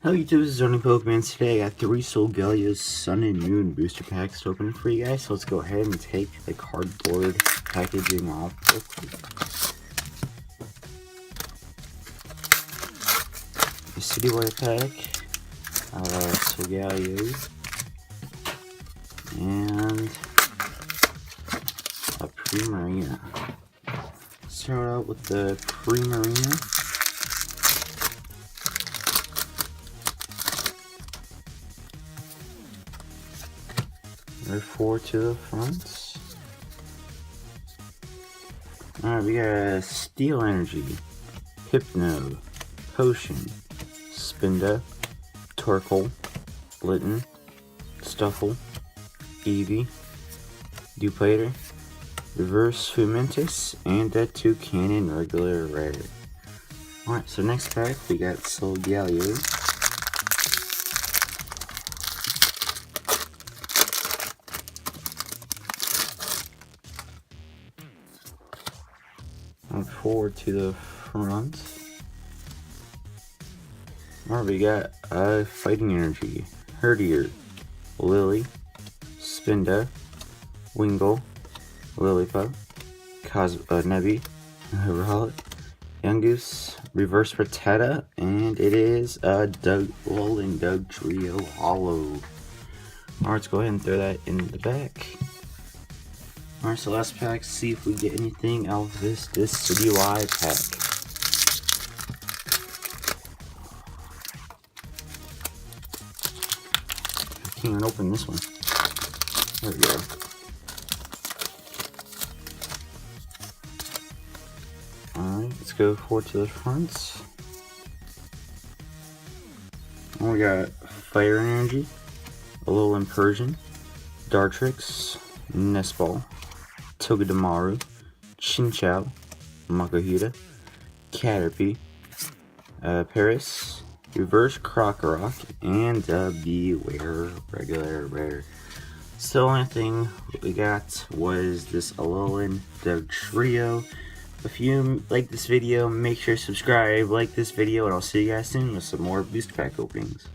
Hello YouTube, this is Runningpokemans. Today I got 3 Solgalia's Sun and Moon booster packs to open for you guys. So let's go ahead and take the cardboard packaging off real quick. The Citywide pack, Solgalia, and a Primarina. Start out with the Primarina. There are 4 to the front. Alright, we got Steel Energy, Hypno, Potion, Spinda, Torkoal, Litten, Stuffle, Eevee, Duplater, Reverse Fumentus, and a Toucannon regular rare. Alright, so next pack we got Solgaleo. Forward to the front. Alright, we got Fighting Energy, Herdier, Lily, Spinda, Wingull, Lillipup, Nebby, Rowlet, Yungoos, Reverse Rattata, and it is a Alolan Dugtrio Hollow. Alright, let's go ahead and throw that in the back. Alright, so last pack, see if we get anything out of this Citywide pack. I can't even open this one. There we go. Alright, let's go forward to the front. And we got Fire Energy, Alolan Persian, Dartrix, Nestball, Togedemaru, Chinchou, Makuhita, Caterpie, Paris, Reverse Krokorok, and Beware regular rare. So the only thing we got was this Alolan Dugtrio. If you like this video, make sure to subscribe, like this video, and I'll see you guys soon with some more booster pack openings.